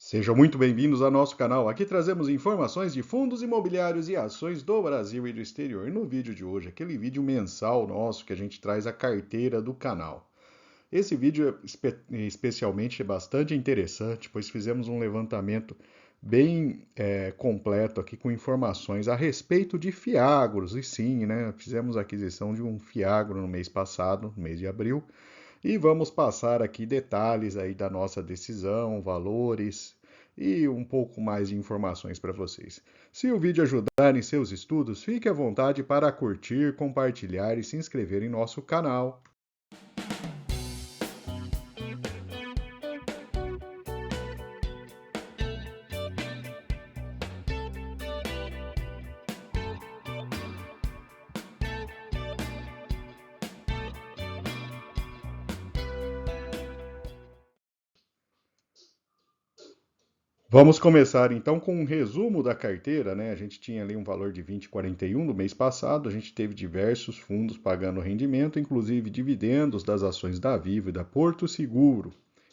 Sejam muito bem-vindos ao nosso canal. Aqui trazemos informações de fundos imobiliários e ações do Brasil e do exterior. E no vídeo de hoje, aquele vídeo mensal nosso que a gente traz a carteira do canal. Esse vídeo especialmente é bastante interessante, pois fizemos um levantamento bem completo aqui com informações a respeito de fiagros. E sim, né, fizemos a aquisição de um fiagro no mês passado, no mês de abril, e vamos passar aqui detalhes aí da nossa decisão, valores e um pouco mais de informações para vocês. Se o vídeo ajudar em seus estudos, fique à vontade para curtir, compartilhar e se inscrever em nosso canal. Vamos começar então com um resumo da carteira, né? A gente tinha ali um valor de 20,41 no mês passado, a gente teve diversos fundos pagando rendimento, inclusive dividendos das ações da Vivo e da Porto Seguro.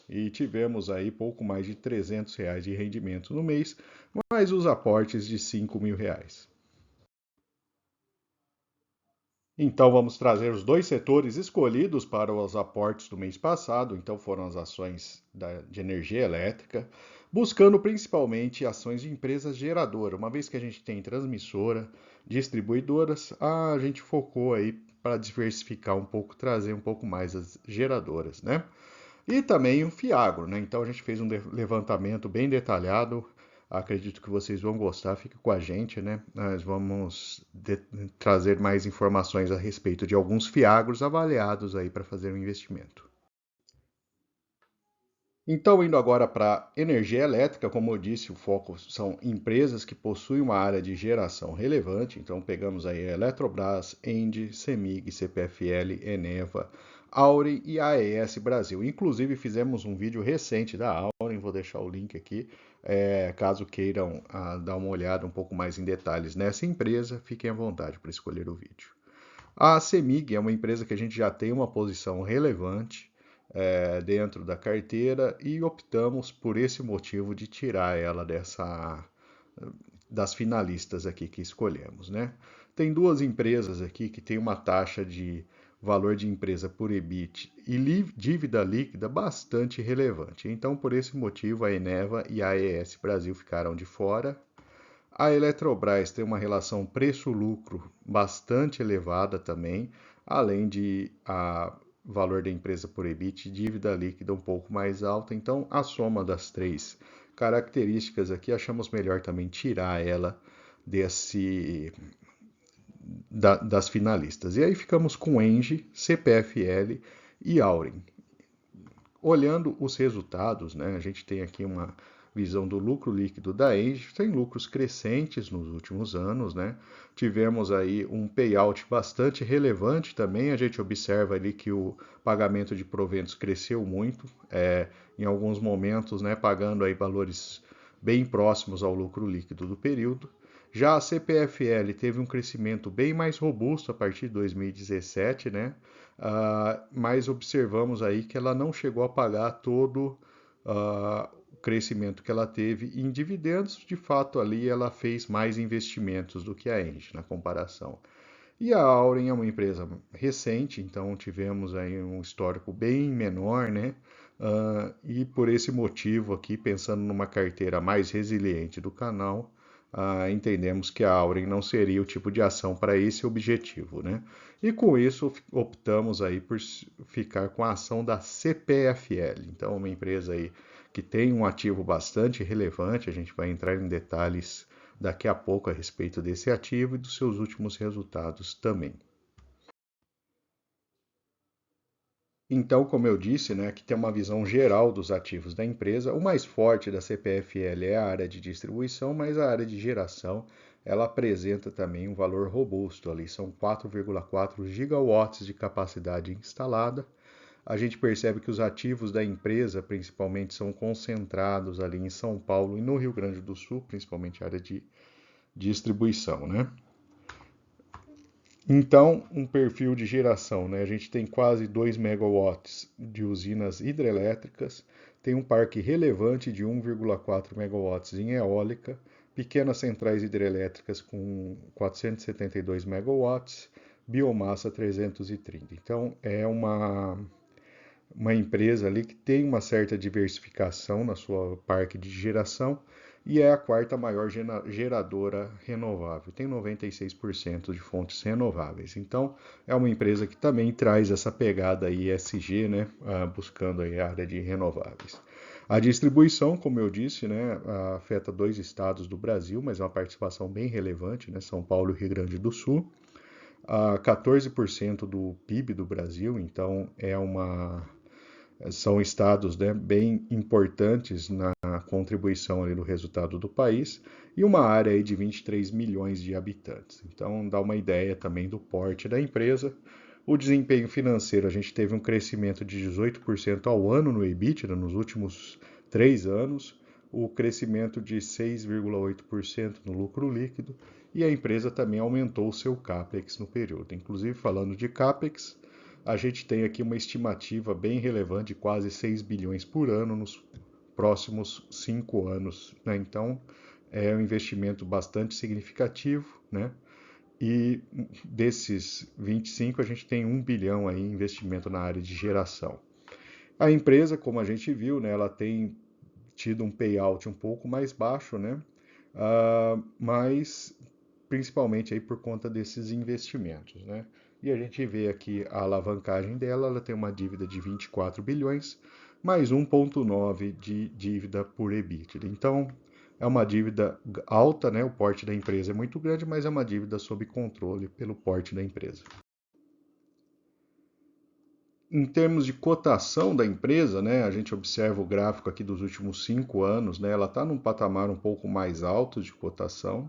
E tivemos aí pouco mais de R$ 300 de rendimento no mês, mais os aportes de R$ 5.000. Então vamos trazer os dois setores escolhidos para os aportes do mês passado. Então foram as ações de energia elétrica, buscando principalmente ações de empresas geradoras. Uma vez que a gente tem transmissora, distribuidoras, a gente focou aí para diversificar um pouco, trazer um pouco mais as geradoras, né? E também o Fiagro, né? Então a gente fez um levantamento bem detalhado. Acredito que vocês vão gostar, fique com a gente, né? Nós vamos trazer mais informações a respeito de alguns fiagros avaliados aí para fazer um investimento. Então, indo agora para energia elétrica, como eu disse, o foco são empresas que possuem uma área de geração relevante. Então, pegamos aí a Eletrobras, ENGIE, CEMIG, CPFL, Eneva, Auren e AES Brasil. Inclusive, fizemos um vídeo recente da Auren, vou deixar o link aqui, caso queiram dar uma olhada um pouco mais em detalhes nessa empresa, fiquem à vontade para escolher o vídeo. A CEMIG é uma empresa que a gente já tem uma posição relevante dentro da carteira e optamos por esse motivo de tirar ela das finalistas aqui que escolhemos, né? Tem duas empresas aqui que têm uma taxa de valor de empresa por EBIT e dívida líquida bastante relevante. Então, por esse motivo, a Eneva e a AES Brasil ficaram de fora. A Eletrobras tem uma relação preço-lucro bastante elevada também, além de valor da empresa por EBIT e dívida líquida um pouco mais alta. Então, a soma das três características aqui, achamos melhor também tirar ela das finalistas. E aí ficamos com Engie, CPFL e Auren. Olhando os resultados, né, a gente tem aqui uma visão do lucro líquido da Engie, tem lucros crescentes nos últimos anos, né? Tivemos aí um payout bastante relevante também, a gente observa ali que o pagamento de proventos cresceu muito, em alguns momentos, né, pagando aí valores bem próximos ao lucro líquido do período. Já a CPFL teve um crescimento bem mais robusto a partir de 2017, né? Mas observamos aí que ela não chegou a pagar todo o crescimento que ela teve em dividendos. De fato, ali ela fez mais investimentos do que a Engie na comparação. E a Auren é uma empresa recente, então tivemos aí um histórico bem menor, né? E por esse motivo aqui, pensando numa carteira mais resiliente do canal, entendemos que a Auren não seria o tipo de ação para esse objetivo, né? E com isso optamos aí por ficar com a ação da CPFL. Então, uma empresa aí que tem um ativo bastante relevante, a gente vai entrar em detalhes daqui a pouco a respeito desse ativo e dos seus últimos resultados também. Então, como eu disse, né, que tem uma visão geral dos ativos da empresa. O mais forte da CPFL é a área de distribuição, mas a área de geração ela apresenta também um valor robusto. Ali são 4,4 gigawatts de capacidade instalada. A gente percebe que os ativos da empresa, principalmente, são concentrados ali em São Paulo e no Rio Grande do Sul, principalmente a área de distribuição, né? Então, um perfil de geração, né? A gente tem quase 2 megawatts de usinas hidrelétricas, tem um parque relevante de 1,4 megawatts em eólica, pequenas centrais hidrelétricas com 472 megawatts, biomassa 330. Então, é uma empresa ali que tem uma certa diversificação na sua parque de geração e é a quarta maior geradora renovável, tem 96% de fontes renováveis. Então, é uma empresa que também traz essa pegada ESG, né, buscando aí a área de renováveis. A distribuição, como eu disse, né, afeta 2 estados do Brasil, mas é uma participação bem relevante, né, São Paulo e Rio Grande do Sul. 14% do PIB do Brasil, então são estados, né, bem importantes na contribuição ali do resultado do país e uma área aí de 23 milhões de habitantes. Então dá uma ideia também do porte da empresa. O desempenho financeiro, a gente teve um crescimento de 18% ao ano no EBITDA nos últimos 3 anos, o crescimento de 6,8% no lucro líquido e a empresa também aumentou o seu CAPEX no período. Inclusive, falando de CAPEX, a gente tem aqui uma estimativa bem relevante de quase 6 bilhões por ano nos próximos 5 anos, né? Então, é um investimento bastante significativo, né? E desses 25, a gente tem 1 bilhão aí em investimento na área de geração. A empresa, como a gente viu, né, ela tem tido um payout um pouco mais baixo, né? Mas principalmente aí por conta desses investimentos, né? E a gente vê aqui a alavancagem dela, ela tem uma dívida de 24 bilhões, mais 1,9 de dívida por EBITDA. Então, é uma dívida alta, né? O porte da empresa é muito grande, mas é uma dívida sob controle pelo porte da empresa. Em termos de cotação da empresa, né, a gente observa o gráfico aqui dos últimos 5 anos, né, ela está num patamar um pouco mais alto de cotação,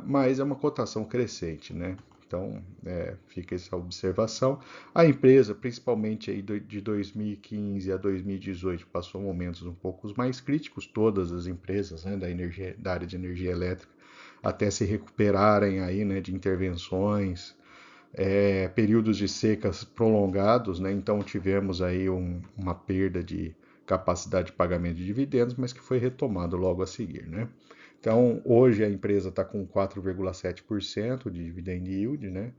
mas é uma cotação crescente, né? Então, fica essa observação. A empresa, principalmente aí de 2015 a 2018, passou momentos um pouco mais críticos, todas as empresas, né, da área de energia elétrica, até se recuperarem aí, né, de intervenções, períodos de secas prolongados, né? Então tivemos aí uma perda de capacidade de pagamento de dividendos, mas que foi retomado logo a seguir, né? Então hoje a empresa está com 4,7% de dividend yield, né?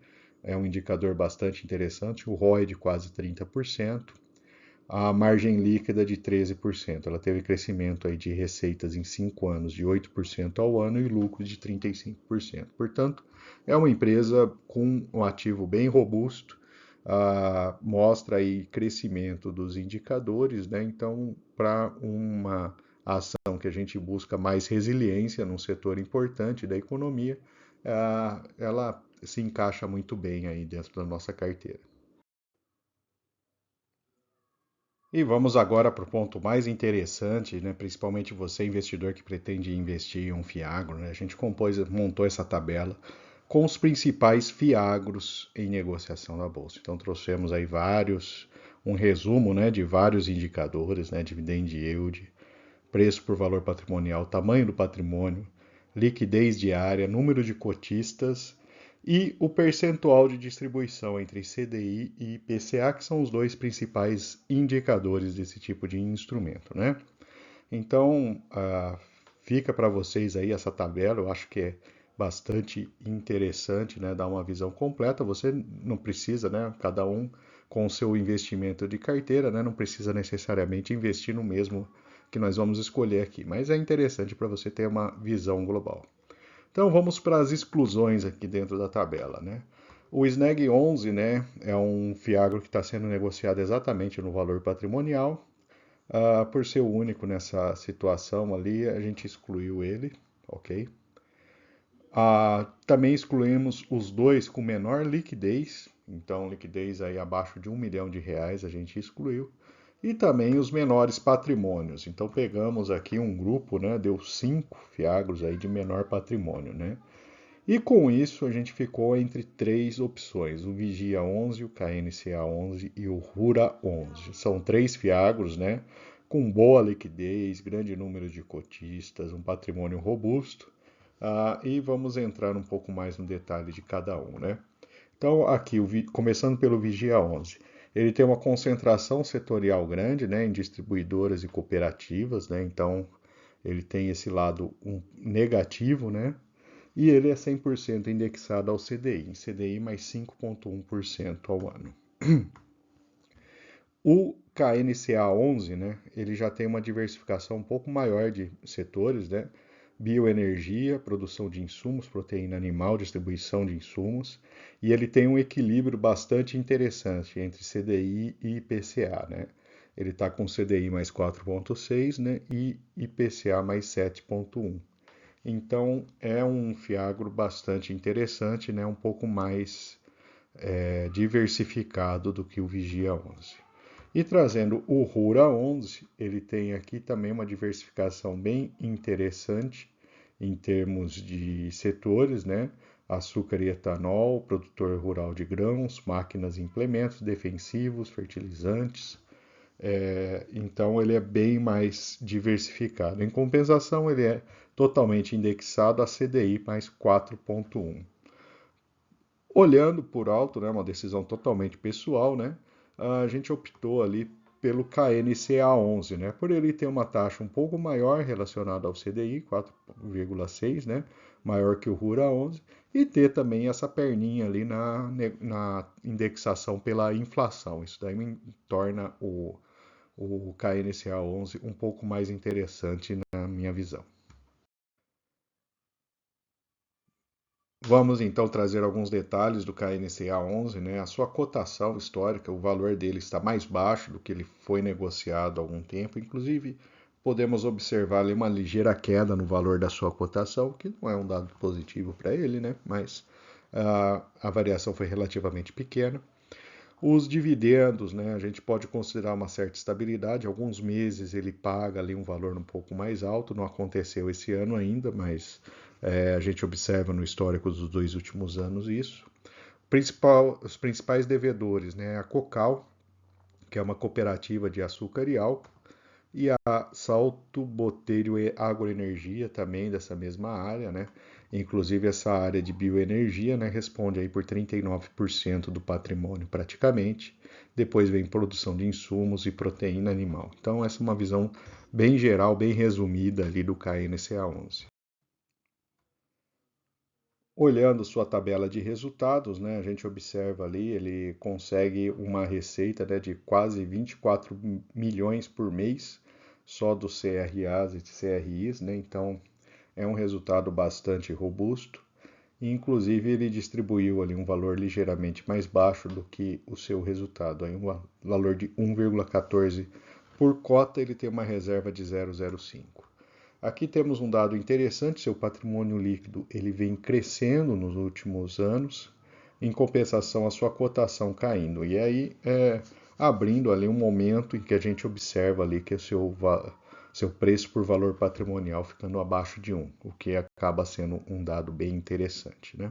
É um indicador bastante interessante, o ROI de quase 30%, a margem líquida de 13%. Ela teve crescimento aí de receitas em 5 anos de 8% ao ano e lucro de 35%. Portanto, é uma empresa com um ativo bem robusto, mostra aí crescimento dos indicadores, né? Então, para uma ação que a gente busca mais resiliência num setor importante da economia, ela se encaixa muito bem aí dentro da nossa carteira. E vamos agora para o ponto mais interessante, né? Principalmente você, investidor que pretende investir em um Fiagro, né? A gente montou essa tabela com os principais Fiagros em negociação na Bolsa. Então trouxemos aí um resumo, né, de vários indicadores, né? Dividend yield, preço por valor patrimonial, tamanho do patrimônio, liquidez diária, número de cotistas e o percentual de distribuição entre CDI e IPCA, que são os dois principais indicadores desse tipo de instrumento, né? Então, fica para vocês aí essa tabela, eu acho que é bastante interessante, né? Dar uma visão completa, você não precisa, né? Cada um com o seu investimento de carteira, né? Não precisa necessariamente investir no mesmo que nós vamos escolher aqui, mas é interessante para você ter uma visão global. Então vamos para as exclusões aqui dentro da tabela, né? O SNEG 11, né, é um Fiagro que está sendo negociado exatamente no valor patrimonial. Por ser o único nessa situação ali, a gente excluiu ele, ok? Também excluímos os dois com menor liquidez, então liquidez aí abaixo de R$ 1 milhão a gente excluiu. E também os menores patrimônios. Então pegamos aqui um grupo, né, deu 5 Fiagros aí de menor patrimônio, né? E com isso a gente ficou entre 3 opções, o Vigia 11, o KNCA 11 e o Rura 11. São 3 Fiagros, né, com boa liquidez, grande número de cotistas, um patrimônio robusto. E vamos entrar um pouco mais no detalhe de cada um, né? Então aqui, começando pelo Vigia 11. Ele tem uma concentração setorial grande, né, em distribuidoras e cooperativas, né, então ele tem esse lado negativo, né, e ele é 100% indexado ao CDI, em CDI mais 5,1% ao ano. O KNCA 11, né, ele já tem uma diversificação um pouco maior de setores, né, bioenergia, produção de insumos, proteína animal, distribuição de insumos, e ele tem um equilíbrio bastante interessante entre CDI e IPCA, né? Ele está com CDI mais 4,6, né, e IPCA mais 7,1. Então é um Fiagro bastante interessante, né, um pouco mais diversificado do que o Vigia 11. E trazendo o Rura 11, ele tem aqui também uma diversificação bem interessante em termos de setores, né? Açúcar e etanol, produtor rural de grãos, máquinas e implementos, defensivos, fertilizantes. Então ele é bem mais diversificado. Em compensação, ele é totalmente indexado a CDI mais 4,1. Olhando por alto, né, uma decisão totalmente pessoal, né, a gente optou ali pelo KNCA 11, né, por ele ter uma taxa um pouco maior relacionada ao CDI, 4,6, né, maior que o Rura 11, e ter também essa perninha ali na indexação pela inflação. Isso daí torna o KNCA 11 um pouco mais interessante na minha visão. Vamos então trazer alguns detalhes do KNCA 11, né? A sua cotação histórica, o valor dele está mais baixo do que ele foi negociado há algum tempo. Inclusive, podemos observar ali uma ligeira queda no valor da sua cotação, que não é um dado positivo para ele, né? Mas a variação foi relativamente pequena. Os dividendos, né, a gente pode considerar uma certa estabilidade. Alguns meses ele paga ali um valor um pouco mais alto. Não aconteceu esse ano ainda, mas a gente observa no histórico dos 2 últimos anos isso. Os principais devedores, né, a Cocal, que é uma cooperativa de açúcar e álcool, e a Salto Botelho e Agroenergia, também dessa mesma área, né? Inclusive essa área de bioenergia, né, responde aí por 39% do patrimônio praticamente. Depois vem produção de insumos e proteína animal. Então essa é uma visão bem geral, bem resumida ali do KNCA 11. Olhando sua tabela de resultados, né, a gente observa ali, ele consegue uma receita, né, de quase 24 milhões por mês, só dos CRAs e CRIs, né, então é um resultado bastante robusto. E, inclusive, ele distribuiu ali um valor ligeiramente mais baixo do que o seu resultado, aí um valor de 1,14 por cota. Ele tem uma reserva de 0,05. Aqui temos um dado interessante: seu patrimônio líquido ele vem crescendo nos últimos anos, em compensação a sua cotação caindo. E aí abrindo ali um momento em que a gente observa ali que o seu preço por valor patrimonial ficando abaixo de 1, o que acaba sendo um dado bem interessante, né?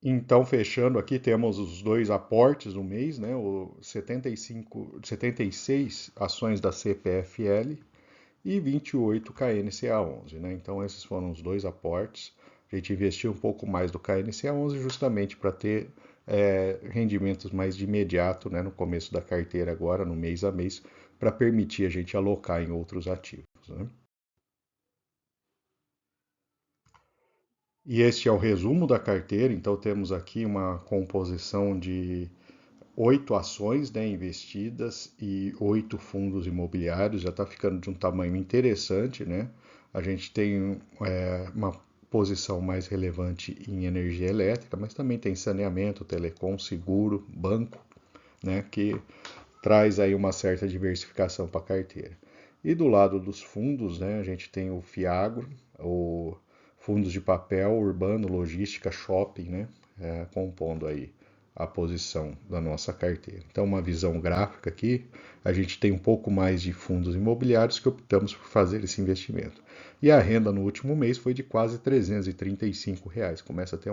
Então, fechando aqui, temos os dois aportes no mês, né? O 76 ações da CPFL e 28 KNCA 11, né? Então, esses foram os dois aportes. A gente investiu um pouco mais do KNCA 11 justamente para ter rendimentos mais de imediato, né? No começo da carteira agora, no mês a mês, para permitir a gente alocar em outros ativos, né? E este é o resumo da carteira. Então, temos aqui uma composição de 8 ações, né, investidas e 8 fundos imobiliários. Já está ficando de um tamanho interessante, né? A gente tem uma posição mais relevante em energia elétrica, mas também tem saneamento, telecom, seguro, banco, né, que traz aí uma certa diversificação para a carteira. E do lado dos fundos, né, a gente tem o Fiagro, o fundos de papel, urbano, logística, shopping, né, compondo aí a posição da nossa carteira. Então, uma visão gráfica aqui, a gente tem um pouco mais de fundos imobiliários que optamos por fazer esse investimento. E a renda no último mês foi de quase R$ 335. Começa a ter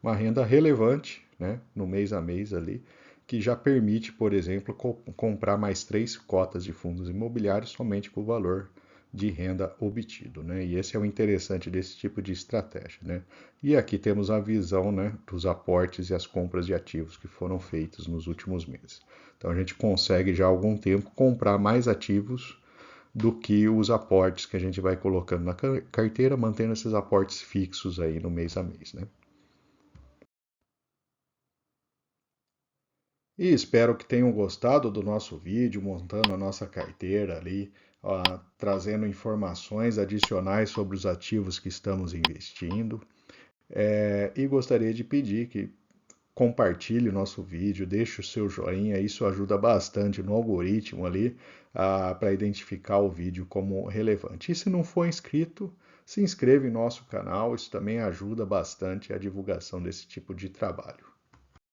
uma renda relevante, né, no mês a mês ali, que já permite, por exemplo, comprar mais 3 cotas de fundos imobiliários somente com o valor de renda obtido, né? E esse é o interessante desse tipo de estratégia, né? E aqui temos a visão, né, dos aportes e as compras de ativos que foram feitos nos últimos meses. Então a gente consegue já há algum tempo comprar mais ativos do que os aportes que a gente vai colocando na carteira, mantendo esses aportes fixos aí no mês a mês, né? E espero que tenham gostado do nosso vídeo, montando a nossa carteira ali, trazendo informações adicionais sobre os ativos que estamos investindo. E gostaria de pedir que compartilhe o nosso vídeo, deixe o seu joinha, isso ajuda bastante no algoritmo ali para identificar o vídeo como relevante. E se não for inscrito, se inscreva em nosso canal, isso também ajuda bastante a divulgação desse tipo de trabalho.